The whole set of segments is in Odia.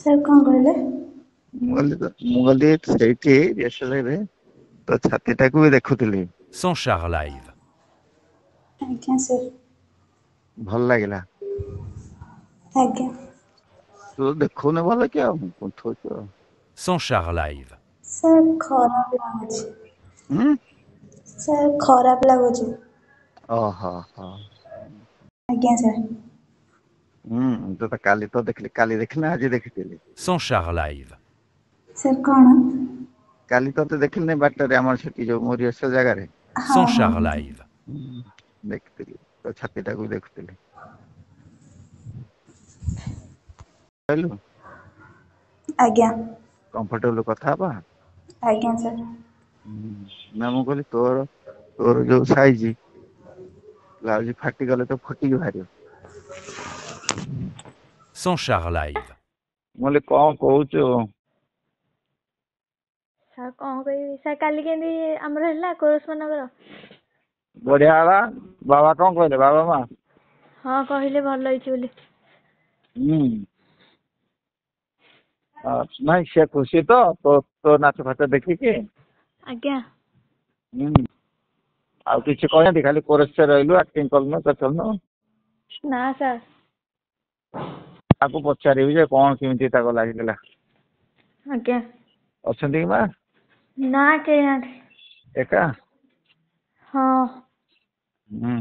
ସାର୍ କଣ କହିଲେ? ମୁଁ କହିଲି ସେଇଠି ରେ ତୋ ଛାତିଟାକୁ ବି ଦେଖୁଥିଲି। Sanchar Live. ଆଜ୍ଞା ସାର୍। ଭଲ ଲାଗିଲା। ଆଜ୍ଞା। ତୁ ଦେଖଉନି ଭଲ କି ଆଉ କୁନ୍ଥଉଛୁ ଆଉ। Sanchar Live. ସାର୍ ଖରାପ ଲାଗୁଛି। ହୁଁ। ସାର୍ ଖରାପ ଲାଗୁଛି। ଓହୋ ହୋ। ଆଜ୍ଞା ସାର୍। କାଲି ତ ଦେଖିଲି, କାଲି ଦେଖିଲି ନା ଆଜି ଦେଖିଥିଲି? Sanchar Live. ସାର୍ କଣ? କାଲି ତତେ ଦେଖିଲିନି ବାଟରେ ଆମର ସେଠି ଯୋଉ ମରିଅସ ଜାଗାରେ। ହଁ ହଁ Sanchar Live. ଦେଖିଥିଲି ତୋ ଛାତିଟାକୁ ବି ଦେଖୁଥିଲି। କହିଲୁ ଆଜ୍ଞା। କମ୍ଫର୍ଟେବଲ କଥା ହବା? ଆଜ୍ଞା ସାର୍। ନା ମୁଁ କହିଲି ତୋର ଯୋଉ ସାଇଜି ବ୍ଲାଉଜ ଫାଟିଗଲେ ତ ଫୁଟିକି ବାହାରିବ। Sanchar Live. ମୁଁ କହିଲି କଣ କହୁଛୁ? ସାର୍ କଣ କହିବି, ସାର୍ କାଲି କେମିତି ଆମର ହେଲା କୋରସ ମାନଙ୍କର? ବଢିଆ ହେଲା। ବାବା କଣ କହିଲେ, ବାବା ମା? ହଁ କହିଲେ ଭଲ ହେଇଛି ବୋଲି। ହୁଁ। ନାଇଁ ସେ ଖୁସି ତ ତୋ ନାଚ ଫାଚ ଦେଖିକି? ଆଜ୍ଞା। ହୁଁ। ଆଉ କିଛି କହିନାହାନ୍ତି, ଖାଲି କୋରସରେ ରହିଲୁ, ଆକ୍ଟିଂ କଲୁନୁ, କରିଲୁନୁ? ନା ସାର୍। ତାକୁ ପଚାରିବି ଯେ କଣ କେମିତି ତାକୁ ଲାଗିଥିଲା। ଆଜ୍ଞା। ଅଛନ୍ତି କି ମା? ନା କେହି ନାହାନ୍ତି। ଏକା? ହଁ। ହୁଁ।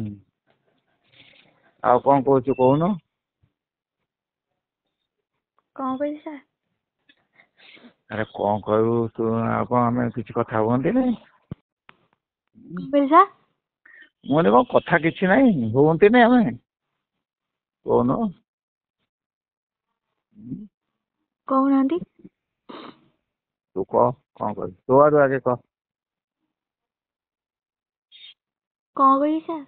ଆଉ କଣ କହୁଛୁ କହୁନୁ? କଣ କହିବି ସାର୍? ଆରେ କଣ କହିବୁ ତୁ, ଆଉ କଣ ଆମେ କିଛି କଥା ହୁଅନ୍ତିନି? କଣ କହିଲି ସାର୍? ମୁଁ କହିଲି କଣ କଥା କିଛି ନାହିଁ, ହୁଅନ୍ତିନି ଆମେ? କହୁନୁ? କହୁନାହାନ୍ତି? ତୁ କହ କଣ କହିବୁ, ତୋ ଆଡୁ ଆଗେ କହ। କଣ କହିବି ସାର୍?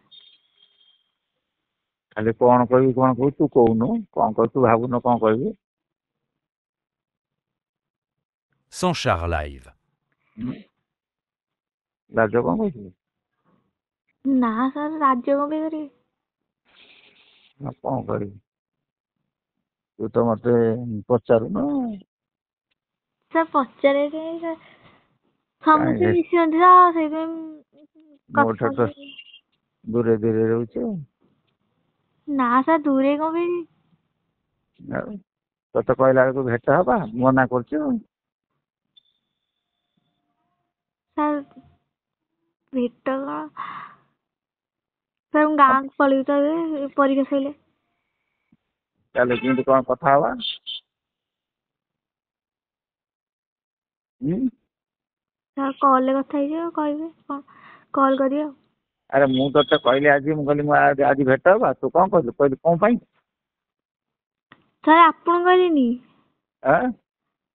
ଖାଲି କଣ କହିବି କଣ କହୁଛୁ, ତୁ କହୁନୁ କଣ କହିବୁ, ତୁ ଭାବୁନୁ କଣ କହିବୁ? Sanchar Live. ଲାଜ କଣ କହୁଛୁ? ନା ସାର୍ ରାଜ କଣ ପାଇଁ କରିବି? ଆଉ କଣ କରିବି? ତୁ ତ ମତେ ପଚାରୁନୁ। ସାର୍ ପଚାରେ କାଇଁ ସାର୍, ସମସ୍ତେ କାହିଁକି ମିଶନ୍ତି ତ ସେଇଥିପାଇଁ ମୋ ଠାରୁ ତ କଥା। ଦୂରେ ଦୂରେ ରହୁଛୁ। ନା ସାର୍ ଦୂରେ କଣ ପାଇଁ ଯିବି? ଆଉ ତତେ କହିଲା ବେଳକୁ ଭେଟ ହବା, ମନା କରୁଛୁ। ସାର୍ ଭେଟ କଣ, ସାର୍ ମୁଁ ଗାଁକୁ ପଳେଇବି ତ ଏବେ ପରୀକ୍ଷା ସଇଲେ। ତାହେଲେ କେମିତି କଣ କଥା ହବା? ସାର୍ କଲରେ କଥା ହେଇଯିବ, କହିବେ କଣ କଲ୍ କରିବେ ଆଉ। ଆରେ ମୁଁ ତତେ କହିଲି ଆଜି, ମୁଁ କହିଲି ମୁଁ ଆଜି ଭେଟ ହବା, ତୁ କଣ କହିଲୁ, କହିଲୁ କଣ ପାଇଁ? ସାର୍ ଆପଣଙ୍କୁ କହିଲିନି। ଆଁ?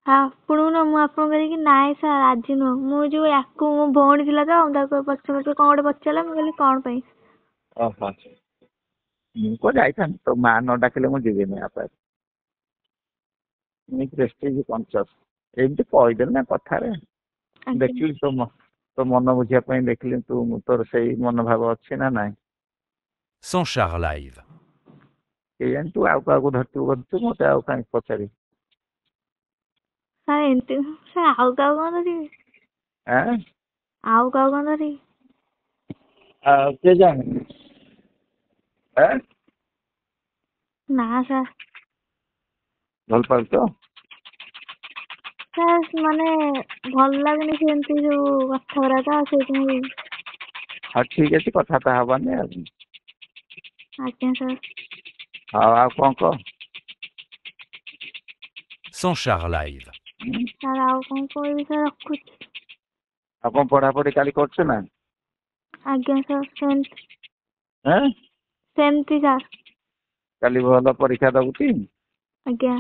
ଆପଣଙ୍କୁ ନୁହଁ, ମୁଁ ଆପଣଙ୍କୁ କହିଲି କି ନାଇଁ ସାର୍ ଆଜି ନୁହଁ, ମୁଁ ଯୋଉ ୟାକୁ ମୋ ଭଉଣୀ ଥିଲା ତ, ତାକୁ ପଛେ କଣ ଗୋଟେ ପଚାରିଲା, ମୁଁ କହିଲି କଣ ପାଇଁ? ଓହୋ। ମୁଁ କୁଆଡେ ଯାଇଥାନ୍ତି, ତୋ ମା ନ ଡାକିଲେ ମୁଁ ଯିବିନି ଆପେ। ପ୍ରେଷ୍ଟିଜ୍ କନସିୟସ୍, ଏମିତି କହିଦେଲି ନା କଥାରେ। ଆଜ୍ଞା। ଦେଖିଲି ତୋ ମନ ବୁଝିବା ପାଇଁ ଦେଖିଲି, ତୋର ସେଇ ମନୋଭାବ ଅଛି ନା ନାଇଁ? Sanchar Live. କେଜାଣି ତୁ ଆଉ କାହାକୁ ଧରିଥିବୁ, ମତେ ଆଉ କାହିଁକି ପଚାରିବୁ? ସାର୍ ଏମିତି ସାର୍ ଆଉ କାହାକୁ କଣ ଧରିବି? ଆଁ? ଆଉ କାହାକୁ କଣ ଧରିବି? ଆଉ କେଜାଣି? ଆଁ? ନା ସାର୍। ଭଲ ପାଉଛୁ ତ? ସାର୍ ମାନେ ଭଲ ଲାଗୁନି ସେମିତି ଯୋଉ କଥାଗୁରା ତ, ସେଇଥିପାଇଁ। ହଉ ଠିକ ଅଛି, କଥାବାର୍ତ୍ତା ହବାନି ଆଉ। ଆଜ୍ଞା ସାର୍। ହଉ ଆଉ କଣ କହ? Sanchar Live. ସାର୍ ଆଉ କଣ କହିବି, ସାର୍ ରଖୁଛି। ଆଉ କଣ ପଢାପଢି କାଲି କରୁଛୁ ନା? ଆଜ୍ଞା ସାର୍ ସେମିତି। ଆଁ? ସେମିତି ସାର୍। କାଲି ଭଲ ପରୀକ୍ଷା ଦବୁ ଟି? ଆଜ୍ଞା।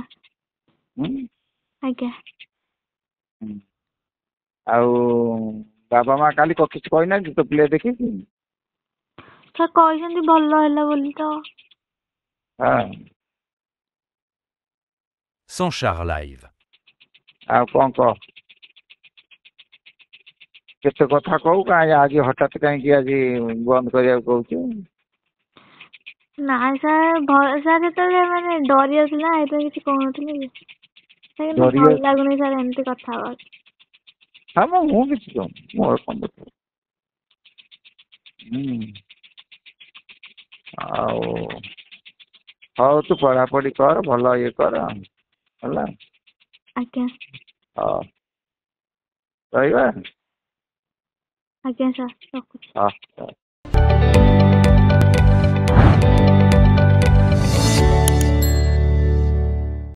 ହୁଁ? ଆଜ୍ଞା। ଆଉ ବାବା ମା କାଲି କିଛି କହିନାହାନ୍ତି ତୋ ପ୍ଲେ ଦେଖିକି? ସାର୍ କହିଛନ୍ତି ଭଲ ହେଲା ବୋଲି ତ। ହଁ। Sanchar Live. ଆଉ କଣ କହ? କେତେ କଥା କହୁ, କାହିଁ ଆଜି ହଠାତ୍ କାହିଁକି ଆଜି ବନ୍ଦ କରିବାକୁ କହୁଛୁ? ନାଇଁ ସାର୍, ସାର୍ ଯେତେବେଳେ ମାନେ ଡରି ଯାଉଥିଲି ନା, ସେଥିପାଇଁ କିଛି କହୁନଥିଲି। କି? ହୁଁ? ଆଉ କଣ କହ? କେତେ କଥା କହୁ, କାହିଁ ଆଜି ହଠାତ୍ କାହିଁକି ଆଜି ବନ୍ଦ କରିବାକୁ କହୁଛୁ? ନାଇଁ ସାର୍, ଯେତେବେଳେ ଡରି ଯାଉଥିଲା, ସେଥିପାଇଁ କିଛି କହୁନଥିଲି। ନାଇଁ ସାର୍, ଭୟ, ସାର୍ ଯେତେବେଳେ ମାନେ ଡରି ଯାଉଥିଲି ନା, ସେଥିପାଇଁ କିଛି କହୁନଥିଲି। କିନ୍ତୁ ଧରି ଭଲ ଲାଗୁନି ସାର୍ ଏମିତି କଥା ହବାକୁ। ହଁ ମ ମୁଁ କିଛି କହୁନି ମୋର କଣ ଦରକାର। ଆଉ ହଉ ତୁ ପଢାପଢି କର ଭଲ ଇଏ କର ହେଲା। ଆଜ୍ଞା ହଉ ରହିବା। ଆଜ୍ଞା ସାର୍ ରଖୁଛି। ହଁ।